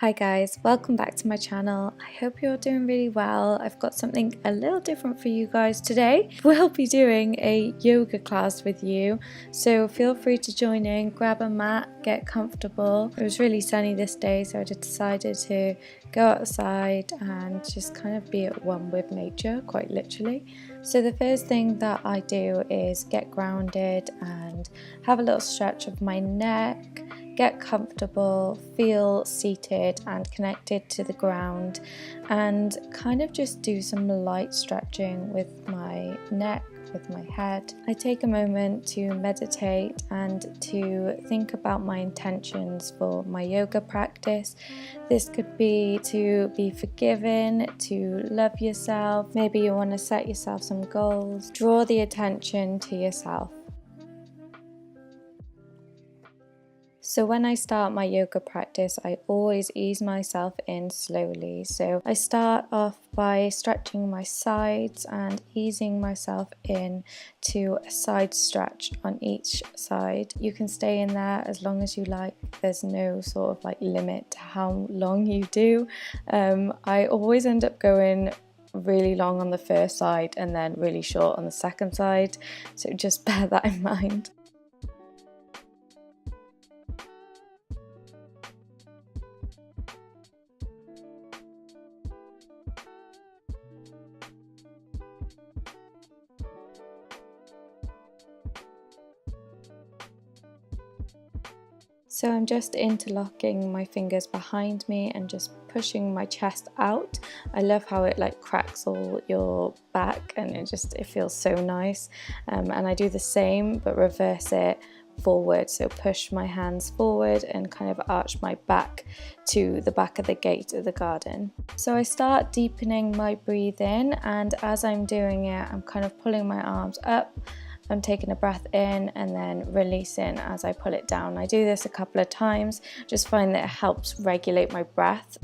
Hi guys, welcome back to my channel. I hope you're doing really well. I've got something a little different for you guys today. We'll be doing a yoga class with you, so feel free to join in, grab a mat, get comfortable. It was really sunny this day, so I just decided to go outside and just kind of be at one with nature, quite literally. So the first thing that I do is get grounded and have a little stretch of my neck, get comfortable, feel seated and connected to the ground, and kind of just do some light stretching with my neck, with my head. I take a moment to meditate and to think about my intentions for my yoga practice. This could be to be forgiven, to love yourself. Maybe you want to set yourself some goals. Draw the attention to yourself. So when I start my yoga practice, I always ease myself in slowly. So I start off by stretching my sides and easing myself in to a side stretch on each side. You can stay in there as long as you like. There's no sort of like limit to how long you do. I always end up going really long on the first side and then really short on the second side. So just bear that in mind. So I'm just interlocking my fingers behind me and just pushing my chest out. I love how it like cracks all your back and it feels so nice. And I do the same but reverse it forward. So push my hands forward and kind of arch my back to the back of the gate of the garden. So I start deepening my breathing, and as I'm doing it, I'm kind of pulling my arms up. I'm taking a breath in and then releasing as I pull it down. I do this a couple of times, just find that it helps regulate my breath.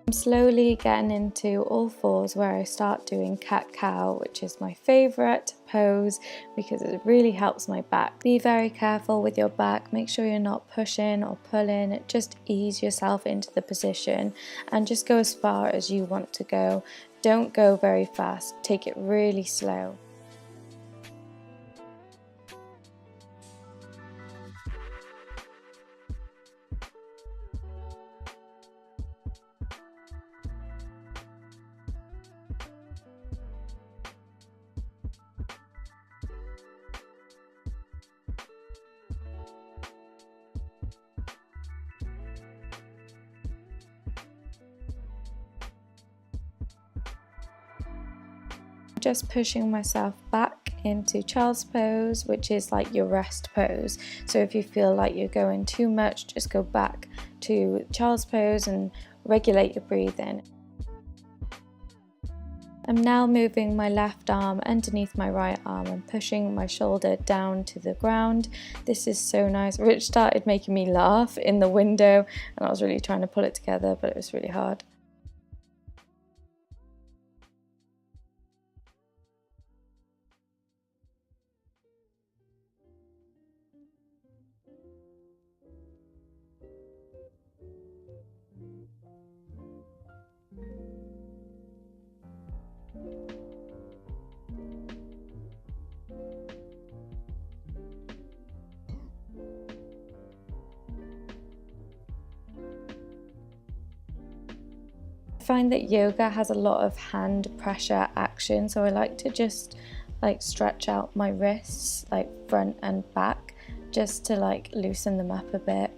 I'm slowly getting into all fours, where I start doing cat-cow, which is my favourite pose because it really helps my back. Be very careful with your back, make sure you're not pushing or pulling, just ease yourself into the position and just go as far as you want to go. Don't go very fast, take it really slow. Just pushing myself back into child's pose, which is like your rest pose. So if you feel like you're going too much, just go back to child's pose and regulate your breathing. I'm now moving my left arm underneath my right arm and pushing my shoulder down to the ground. This is so nice. Rich started making me laugh in the window and I was really trying to pull it together, but it was really hard. I find that yoga has a lot of hand pressure action, so I like to just like stretch out my wrists like front and back just to like loosen them up a bit.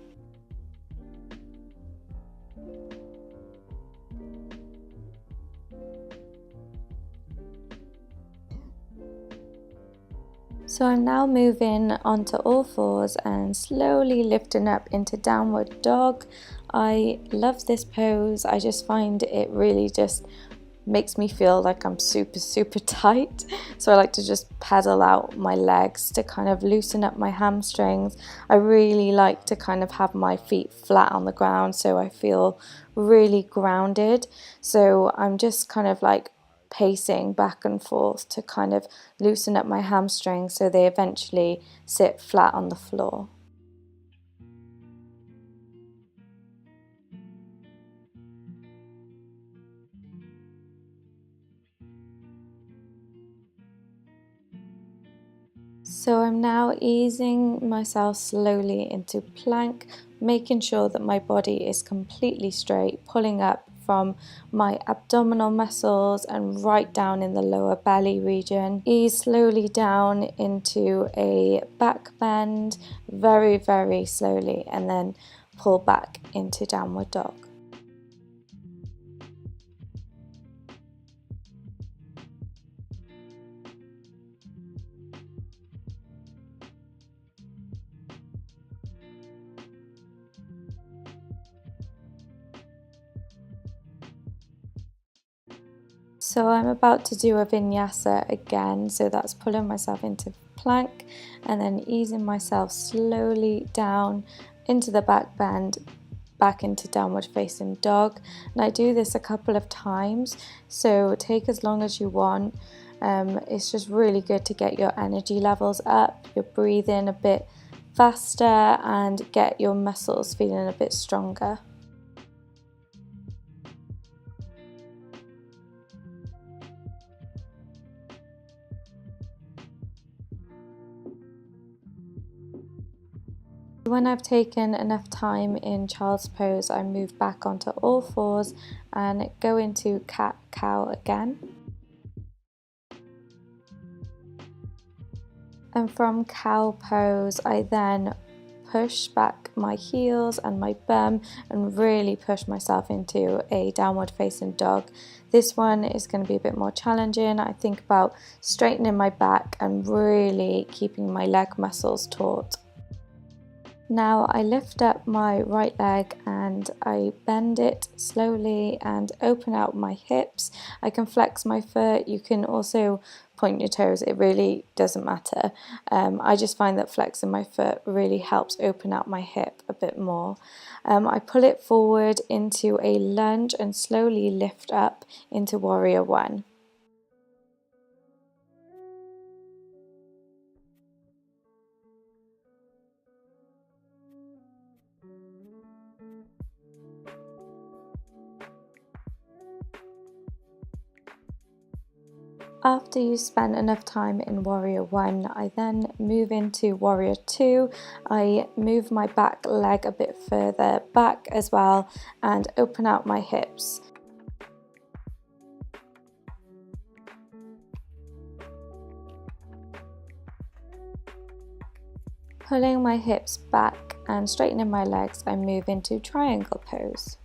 So I'm now moving onto all fours and slowly lifting up into downward dog. I love this pose. I just find it really just makes me feel like I'm super tight. So I like to just pedal out my legs to kind of loosen up my hamstrings. I really like to kind of have my feet flat on the ground so I feel really grounded. So I'm just kind of like pacing back and forth to kind of loosen up my hamstrings so they eventually sit flat on the floor. So I'm now easing myself slowly into plank, making sure that my body is completely straight, pulling up from my abdominal muscles and right down in the lower belly region. Ease slowly down into a back bend, very slowly, and then pull back into downward dog. So I'm about to do a vinyasa again, so that's pulling myself into plank and then easing myself slowly down into the back bend, back into downward facing dog. And I do this a couple of times, so take as long as you want. It's just really good to get your energy levels up, your breathing a bit faster, and get your muscles feeling a bit stronger. When I've taken enough time in child's pose, I move back onto all fours and go into cat-cow again. And from cow pose, I then push back my heels and my bum and really push myself into a downward facing dog. This one is going to be a bit more challenging. I think about straightening my back and really keeping my leg muscles taut. Now I lift up my right leg and I bend it slowly and open out my hips. I can flex my foot, you can also point your toes, it really doesn't matter. I just find that flexing my foot really helps open out my hip a bit more. I pull it forward into a lunge and slowly lift up into warrior one. After you spend enough time in warrior one, I then move into warrior two. I move my back leg a bit further back as well and open out my hips. Pulling my hips back and straightening my legs, I move into triangle pose.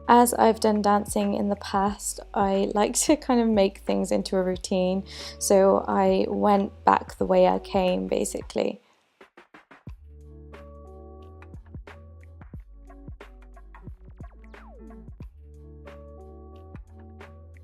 As I've done dancing in the past, I like to kind of make things into a routine, so I went back the way I came basically.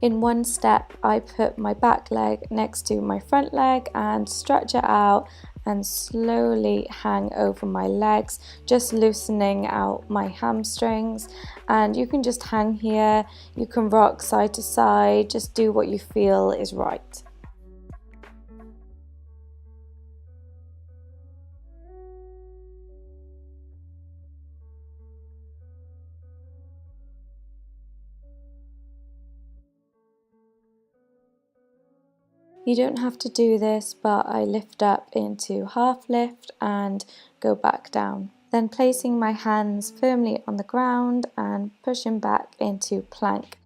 In one step, I put my back leg next to my front leg and stretch it out and slowly hang over my legs, just loosening out my hamstrings. And you can just hang here, you can rock side to side, just do what you feel is right. You don't have to do this, but I lift up into half lift and go back down. Then placing my hands firmly on the ground and pushing back into plank.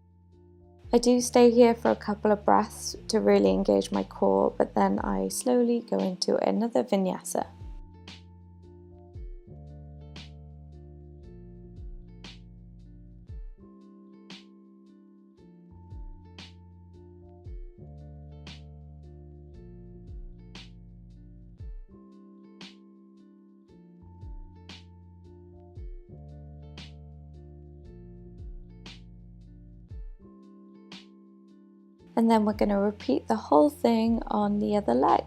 I do stay here for a couple of breaths to really engage my core, but then I slowly go into another vinyasa. And then we're going to repeat the whole thing on the other leg.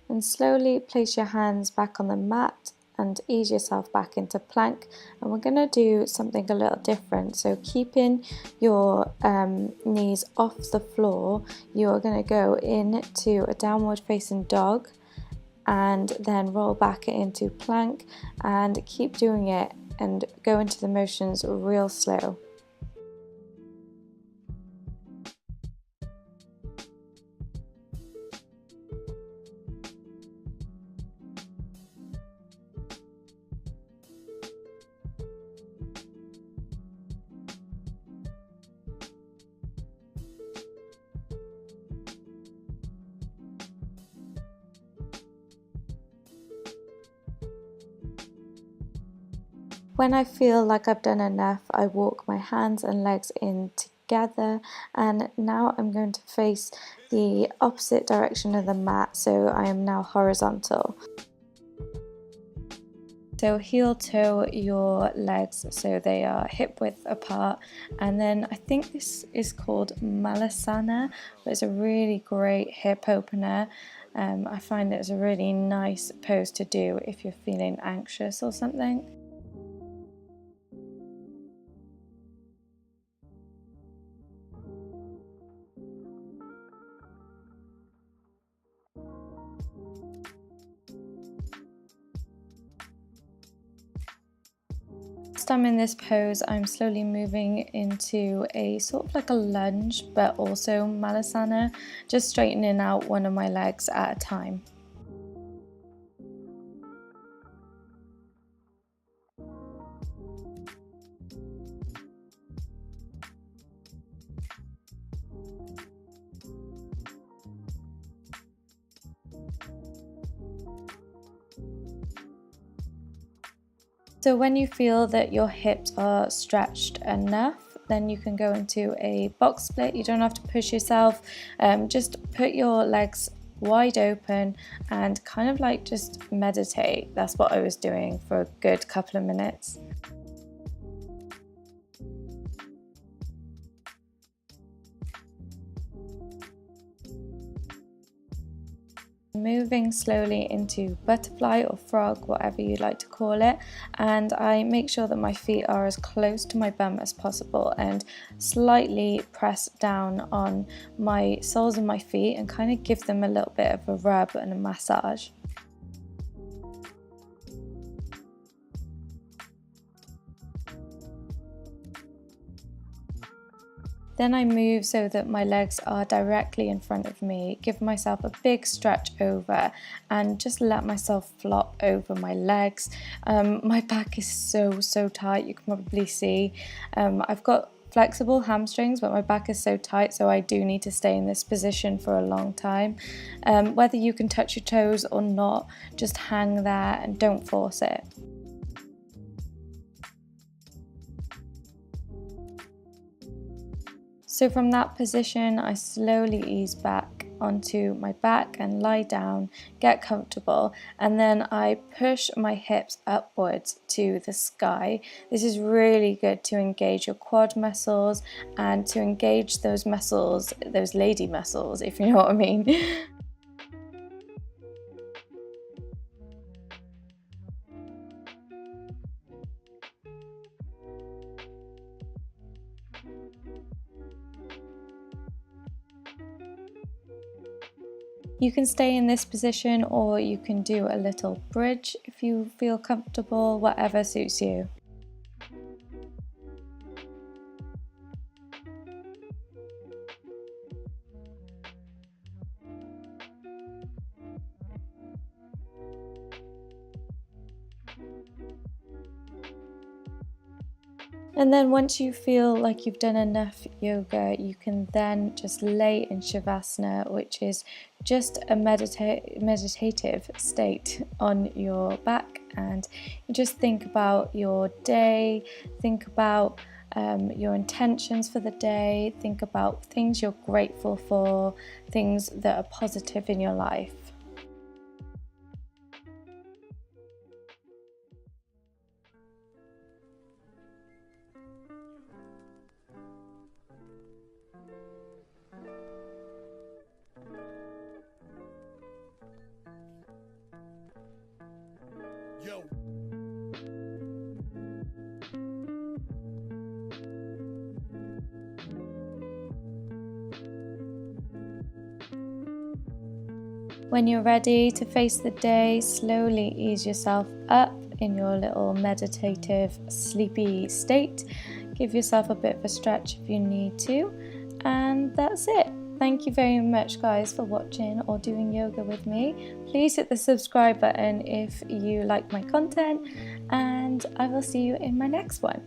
And slowly place your hands back on the mat and ease yourself back into plank. And we're going to do something a little different. So keeping your knees off the floor, you are going to go into a downward facing dog and then roll back into plank, and keep doing it and go into the motions real slow. When I feel like I've done enough, I walk my hands and legs in together, and now I'm going to face the opposite direction of the mat, so I am now horizontal. So heel toe your legs so they are hip width apart, and then I think this is called Malasana, but it's a really great hip opener. I find it's a really nice pose to do if you're feeling anxious or something. Whilst I'm in this pose, I'm slowly moving into a sort of like a lunge, but also Malasana, just straightening out one of my legs at a time. So when you feel that your hips are stretched enough, then you can go into a box split. You don't have to push yourself, just put your legs wide open and kind of like just meditate. That's what I was doing for a good couple of minutes. Moving slowly into butterfly or frog, whatever you like to call it, and I make sure that my feet are as close to my bum as possible and slightly press down on my soles of my feet and kind of give them a little bit of a rub and a massage. Then I move so that my legs are directly in front of me, give myself a big stretch over and just let myself flop over my legs. My back is so tight, you can probably see. I've got flexible hamstrings, but my back is so tight, so I do need to stay in this position for a long time. Whether you can touch your toes or not, just hang there and don't force it. So from that position, I slowly ease back onto my back and lie down, get comfortable, and then I push my hips upwards to the sky. This is really good to engage your quad muscles and to engage those muscles, those lady muscles, if you know what I mean. You can stay in this position or you can do a little bridge if you feel comfortable, whatever suits you. And then once you feel like you've done enough yoga, you can then just lay in Shavasana, which is just a meditative state on your back, and you just think about your day, think about your intentions for the day, think about things you're grateful for, things that are positive in your life. Yo. When you're ready to face the day, slowly ease yourself up in your little meditative, sleepy state. Give yourself a bit of a stretch if you need to, and that's it. Thank you very much, guys, for watching or doing yoga with me. Please hit the subscribe button if you like my content, and I will see you in my next one.